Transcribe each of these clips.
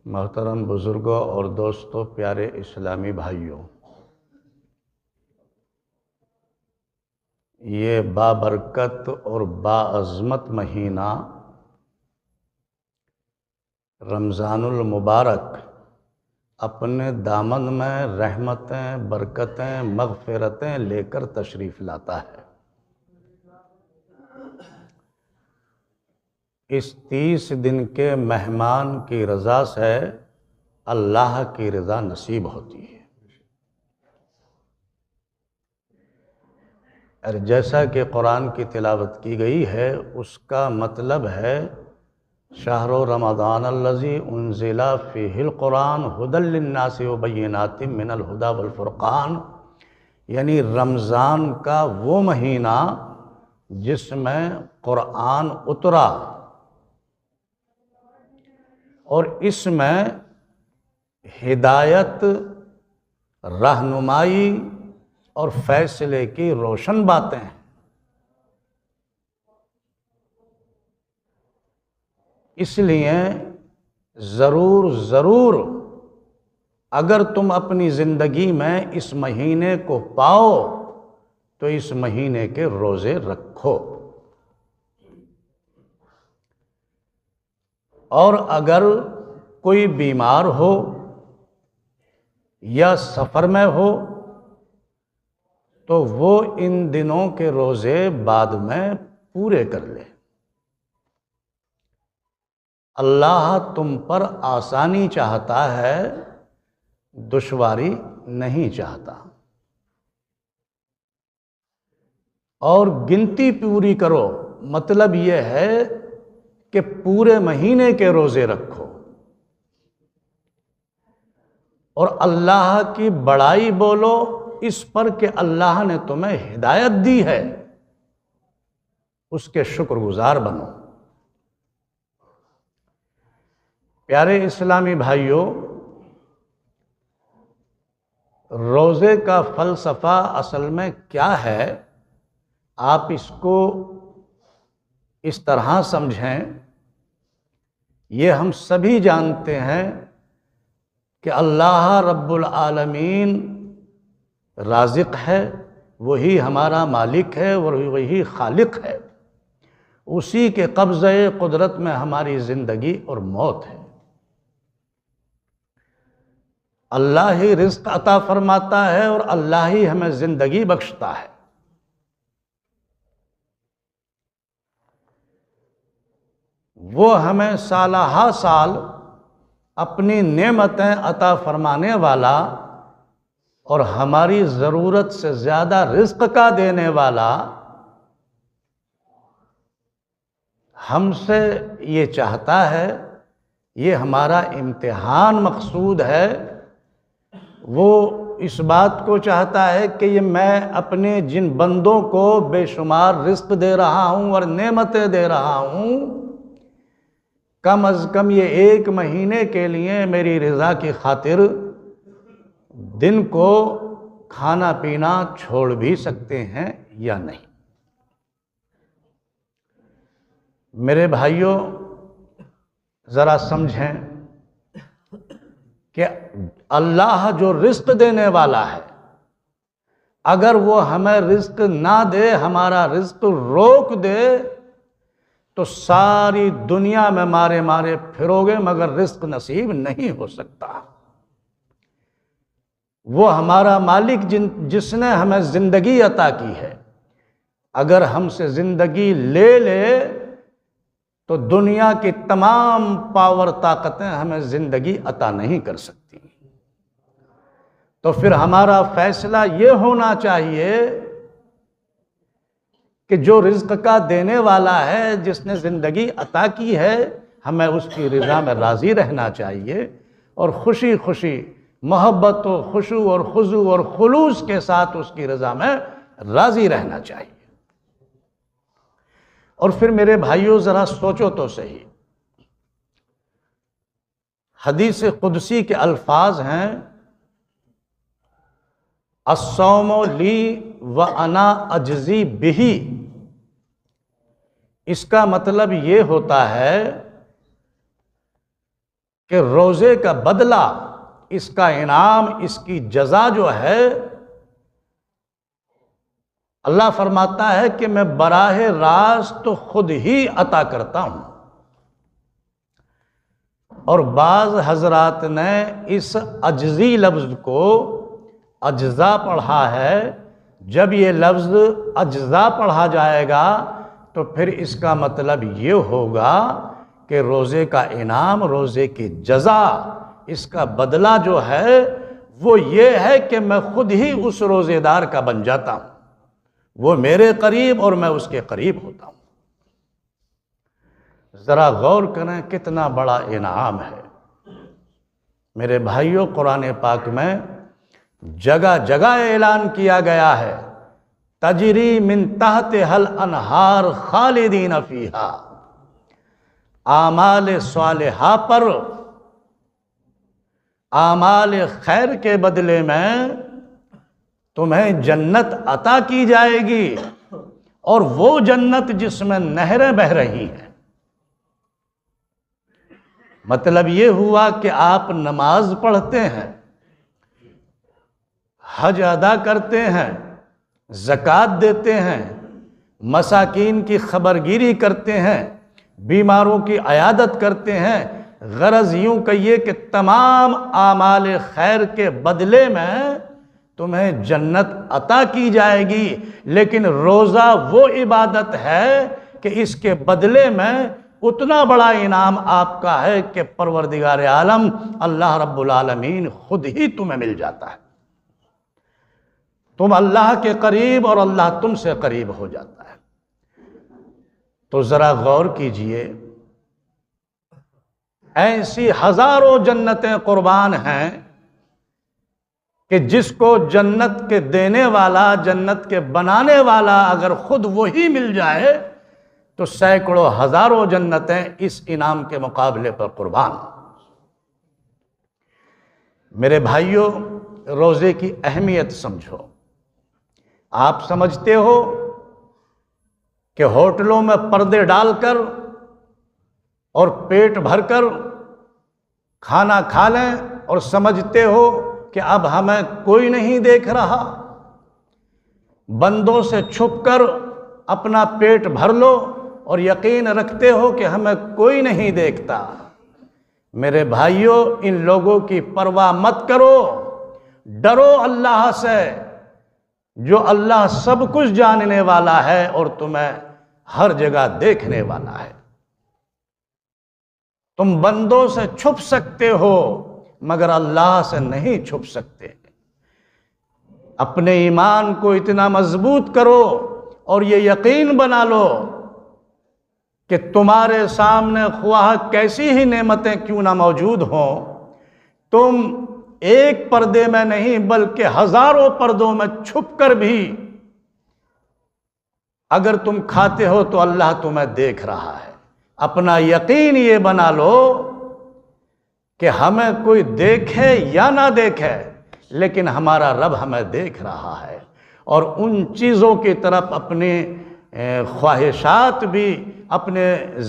محترم بزرگوں اور دوستوں، پیارے اسلامی بھائیوں، یہ بابرکت اور باعظمت مہینہ رمضان المبارک اپنے دامن میں رحمتیں، برکتیں، مغفرتیں لے کر تشریف لاتا ہے۔ اس 30 دن کے مہمان کی رضا سے اللہ کی رضا نصیب ہوتی ہے۔ اور جیسا کہ قرآن کی تلاوت کی گئی ہے، اس کا مطلب ہے شہر رمضان الذی انزل فیہ القرآن ھدی للناس وبینات من الھدی والفرقان، یعنی رمضان کا وہ مہینہ جس میں قرآن اترا اور اس میں ہدایت، رہنمائی اور فیصلے کی روشن باتیں ہیں۔ اس لیے ضرور اگر تم اپنی زندگی میں اس مہینے کو پاؤ تو اس مہینے کے روزے رکھو، اور اگر کوئی بیمار ہو یا سفر میں ہو تو وہ ان دنوں کے روزے بعد میں پورے کر لے۔ اللہ تم پر آسانی چاہتا ہے، دشواری نہیں چاہتا۔ اور گنتی پوری کرو، مطلب یہ ہے کہ پورے مہینے کے روزے رکھو اور اللہ کی بڑائی بولو اس پر کہ اللہ نے تمہیں ہدایت دی ہے، اس کے شکر گزار بنو۔ پیارے اسلامی بھائیوں، روزے کا فلسفہ اصل میں کیا ہے؟ آپ اس کو اس طرح سمجھیں، یہ ہم سبھی جانتے ہیں کہ اللہ رب العالمین رازق ہے، وہی ہمارا مالک ہے اور وہی خالق ہے، اسی کے قبضہ قدرت میں ہماری زندگی اور موت ہے۔ اللہ ہی رزق عطا فرماتا ہے اور اللہ ہی ہمیں زندگی بخشتا ہے۔ وہ ہمیں سالہ ہا سال اپنی نعمتیں عطا فرمانے والا اور ہماری ضرورت سے زیادہ رزق کا دینے والا ہم سے یہ چاہتا ہے، یہ ہمارا امتحان مقصود ہے۔ وہ اس بات کو چاہتا ہے کہ یہ میں اپنے جن بندوں کو بے شمار رزق دے رہا ہوں اور نعمتیں دے رہا ہوں، کم از کم یہ 1 مہینے کے لیے میری رضا کی خاطر دن کو کھانا پینا چھوڑ بھی سکتے ہیں یا نہیں۔ میرے بھائیوں، ذرا سمجھیں کہ اللہ جو رزق دینے والا ہے، اگر وہ ہمیں رزق نہ دے، ہمارا رزق روک دے تو ساری دنیا میں مارے مارے پھرو گے مگر رزق نصیب نہیں ہو سکتا۔ وہ ہمارا مالک جس نے ہمیں زندگی عطا کی ہے، اگر ہم سے زندگی لے لے تو دنیا کی تمام پاور طاقتیں ہمیں زندگی عطا نہیں کر سکتی۔ تو پھر ہمارا فیصلہ یہ ہونا چاہیے کہ جو رزق کا دینے والا ہے، جس نے زندگی عطا کی ہے، ہمیں اس کی رضا میں راضی رہنا چاہیے اور خوشی خوشی، محبت و خشوع اور خضوع اور خلوص کے ساتھ اس کی رضا میں راضی رہنا چاہیے۔ اور پھر میرے بھائیوں، ذرا سوچو تو صحیح، حدیث قدسی کے الفاظ ہیں، الصوم لی وانا اجزی بہ۔ اس کا مطلب یہ ہوتا ہے کہ روزے کا بدلہ، اس کا انعام، اس کی جزا جو ہے، اللہ فرماتا ہے کہ میں براہ راست خود ہی عطا کرتا ہوں۔ اور بعض حضرات نے اس عجزی لفظ کو اجزا پڑھا ہے۔ جب یہ لفظ اجزا پڑھا جائے گا تو پھر اس کا مطلب یہ ہوگا کہ روزے کا انعام، روزے کی جزا، اس کا بدلہ جو ہے وہ یہ ہے کہ میں خود ہی اس روزے دار کا بن جاتا ہوں، وہ میرے قریب اور میں اس کے قریب ہوتا ہوں۔ ذرا غور کریں کتنا بڑا انعام ہے۔ میرے بھائیوں، قرآن پاک میں جگہ جگہ اعلان کیا گیا ہے، تجری من تحتہا الانہار خالدین فیہا، اعمال صالحہ پر، اعمال خیر کے بدلے میں تمہیں جنت عطا کی جائے گی، اور وہ جنت جس میں نہریں بہہ رہی ہیں۔ مطلب یہ ہوا کہ آپ نماز پڑھتے ہیں، حج ادا کرتے ہیں، زکوٰۃ دیتے ہیں، مساکین کی خبرگیری کرتے ہیں، بیماروں کی عیادت کرتے ہیں، غرض یوں کہیے کہ تمام اعمال خیر کے بدلے میں تمہیں جنت عطا کی جائے گی۔ لیکن روزہ وہ عبادت ہے کہ اس کے بدلے میں اتنا بڑا انعام آپ کا ہے کہ پروردگار عالم اللہ رب العالمین خود ہی تمہیں مل جاتا ہے، تم اللہ کے قریب اور اللہ تم سے قریب ہو جاتا ہے۔ تو ذرا غور کیجئے، ایسی ہزاروں جنتیں قربان ہیں کہ جس کو جنت کے دینے والا، جنت کے بنانے والا اگر خود وہی مل جائے تو سینکڑوں ہزاروں جنتیں اس انعام کے مقابلے پر قربان۔ میرے بھائیوں، روزے کی اہمیت سمجھو۔ آپ سمجھتے ہو کہ ہوٹلوں میں پردے ڈال کر اور پیٹ بھر کر کھانا کھا لیں اور سمجھتے ہو کہ اب ہمیں کوئی نہیں دیکھ رہا، بندوں سے چھپ کر اپنا پیٹ بھر لو اور یقین رکھتے ہو کہ ہمیں کوئی نہیں دیکھتا۔ میرے بھائیوں، ان لوگوں کی پرواہ مت کرو، ڈرو اللہ سے، جو اللہ سب کچھ جاننے والا ہے اور تمہیں ہر جگہ دیکھنے والا ہے۔ تم بندوں سے چھپ سکتے ہو مگر اللہ سے نہیں چھپ سکتے۔ اپنے ایمان کو اتنا مضبوط کرو اور یہ یقین بنا لو کہ تمہارے سامنے خواہ کیسی ہی نعمتیں کیوں نہ موجود ہوں، تم ایک پردے میں نہیں بلکہ ہزاروں پردوں میں چھپ کر بھی اگر تم کھاتے ہو تو اللہ تمہیں دیکھ رہا ہے۔ اپنا یقین یہ بنا لو کہ ہمیں کوئی دیکھے یا نہ دیکھے لیکن ہمارا رب ہمیں دیکھ رہا ہے، اور ان چیزوں کی طرف اپنی خواہشات بھی اپنے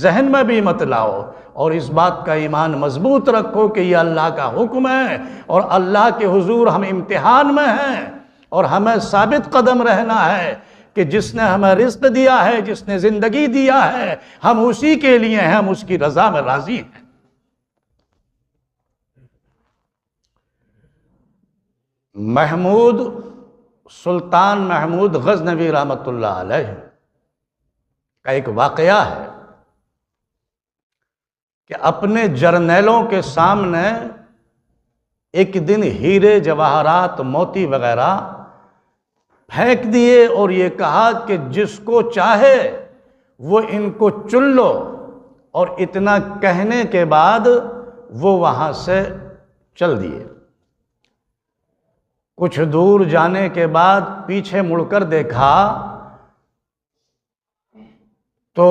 ذہن میں بھی مت لاؤ، اور اس بات کا ایمان مضبوط رکھو کہ یہ اللہ کا حکم ہے اور اللہ کے حضور ہم امتحان میں ہیں، اور ہمیں ثابت قدم رہنا ہے کہ جس نے ہمیں رزق دیا ہے، جس نے زندگی دیا ہے، ہم اسی کے لیے ہیں، ہم اس کی رضا میں راضی ہیں۔ محمود، سلطان محمود غزنوی رحمۃ اللہ علیہ کا ایک واقعہ ہے کہ اپنے جرنیلوں کے سامنے ایک دن ہیرے جواہرات موتی وغیرہ پھینک دیے اور یہ کہا کہ جس کو چاہے وہ ان کو چن لو، اور اتنا کہنے کے بعد وہ وہاں سے چل دیے۔ کچھ دور جانے کے بعد پیچھے مڑ کر دیکھا تو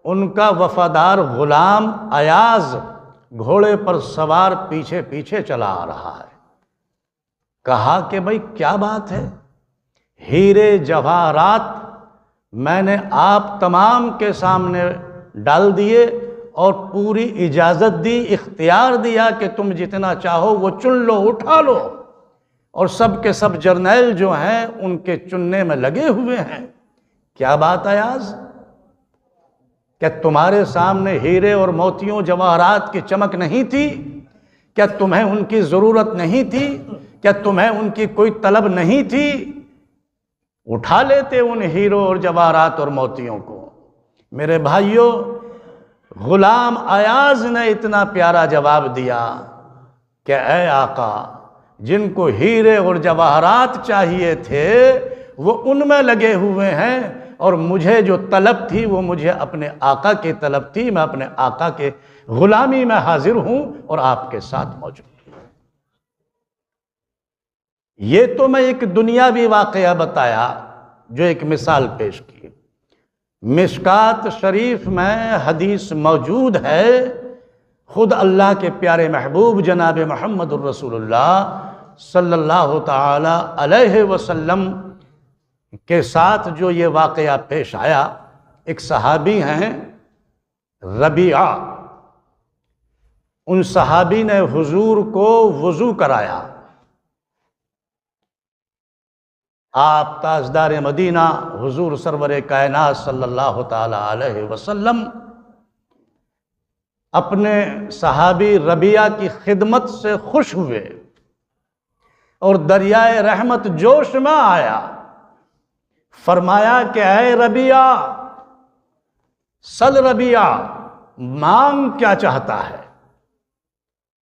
ان کا وفادار غلام ایاز گھوڑے پر سوار پیچھے پیچھے چلا آ رہا ہے۔ کہا کہ بھئی کیا بات ہے؟ ہیرے جواہرات میں نے آپ تمام کے سامنے ڈال دیے اور پوری اجازت دی، اختیار دیا کہ تم جتنا چاہو وہ چن لو، اٹھا لو، اور سب کے سب جرنیل جو ہیں ان کے چننے میں لگے ہوئے ہیں۔ کیا بات ایاز، کیا تمہارے سامنے ہیرے اور موتیوں جواہرات کی چمک نہیں تھی؟ کیا تمہیں ان کی ضرورت نہیں تھی؟ کیا تمہیں ان کی کوئی طلب نہیں تھی؟ اٹھا لیتے ان ہیروں اور جواہرات اور موتیوں کو۔ میرے بھائیوں، غلام ایاز نے اتنا پیارا جواب دیا کہ اے آقا، جن کو ہیرے اور جواہرات چاہیے تھے وہ ان میں لگے ہوئے ہیں، اور مجھے جو طلب تھی وہ مجھے اپنے آقا کی طلب تھی۔ میں اپنے آقا کے غلامی میں حاضر ہوں اور آپ کے ساتھ موجود ہوں۔ یہ تو میں ایک دنیاوی واقعہ بتایا، جو ایک مثال پیش کی۔ مشکات شریف میں حدیث موجود ہے، خود اللہ کے پیارے محبوب جناب محمد الرسول اللہ صلی اللہ تعالی علیہ وسلم کے ساتھ جو یہ واقعہ پیش آیا۔ ایک صحابی ہیں ربیعہ، ان صحابی نے حضور کو وضو کرایا۔ آپ تاجدار مدینہ حضور سرور کائنات صلی اللہ تعالی علیہ وسلم اپنے صحابی ربیعہ کی خدمت سے خوش ہوئے اور دریائے رحمت جوش میں آیا۔ فرمایا کہ اے ربیعہ، سل ربیعہ، مانگ کیا چاہتا ہے؟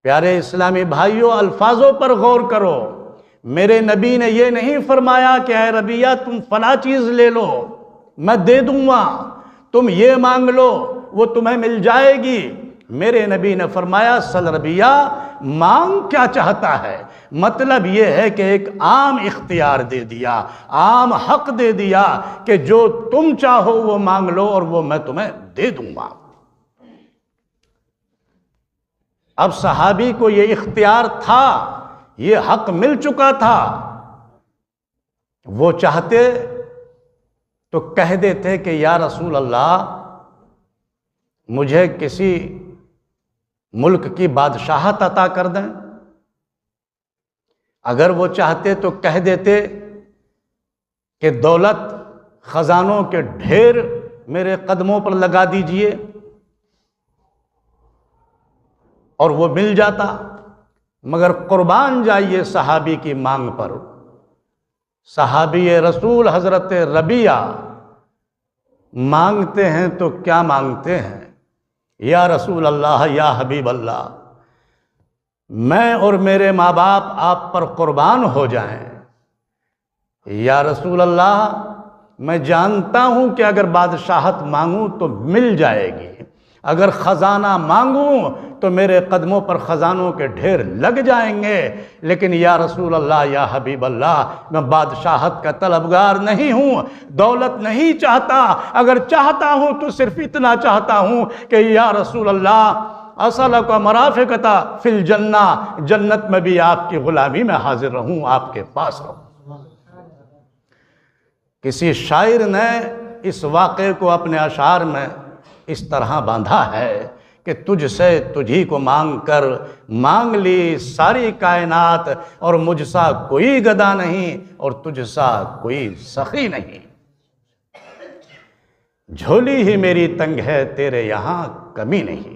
پیارے اسلامی بھائیوں، الفاظوں پر غور کرو۔ میرے نبی نے یہ نہیں فرمایا کہ اے ربیعہ تم فلاں چیز لے لو میں دے دوں گا، تم یہ مانگ لو وہ تمہیں مل جائے گی۔ میرے نبی نے فرمایا سل ربیعہ، مانگ کیا چاہتا ہے؟ مطلب یہ ہے کہ ایک عام اختیار دے دیا، عام حق دے دیا کہ جو تم چاہو وہ مانگ لو اور وہ میں تمہیں دے دوں گا۔ اب صحابی کو یہ اختیار تھا، یہ حق مل چکا تھا۔ وہ چاہتے تو کہہ دیتے کہ یا رسول اللہ، مجھے کسی ملک کی بادشاہت عطا کر دیں۔ اگر وہ چاہتے تو کہہ دیتے کہ دولت، خزانوں کے ڈھیر میرے قدموں پر لگا دیجئے، اور وہ مل جاتا۔ مگر قربان جائیے صحابی کی مانگ پر۔ صحابی رسول حضرت ربیعہ مانگتے ہیں تو کیا مانگتے ہیں؟ یا رسول اللہ، یا حبیب اللہ، میں اور میرے ماں باپ آپ پر قربان ہو جائیں۔ یا رسول اللہ، میں جانتا ہوں کہ اگر بادشاہت مانگوں تو مل جائے گی، اگر خزانہ مانگوں تو میرے قدموں پر خزانوں کے ڈھیر لگ جائیں گے، لیکن یا رسول اللہ، یا حبیب اللہ، میں بادشاہت کا طلبگار نہیں ہوں، دولت نہیں چاہتا، اگر چاہتا ہوں تو صرف اتنا چاہتا ہوں کہ یا رسول اللہ اسألک مرافقتا فی الجنہ، جنت میں بھی آپ کی غلامی میں حاضر رہوں، آپ کے پاس رہوں۔ کسی شاعر نے اس واقعے کو اپنے اشعار میں اس طرح باندھا ہے کہ تجھ سے تجھی کو مانگ کر مانگ لی ساری کائنات، اور مجھ سا کوئی گدا نہیں اور تجھ سا کوئی سخی نہیں، جھولی ہی میری تنگ ہے تیرے یہاں کمی نہیں۔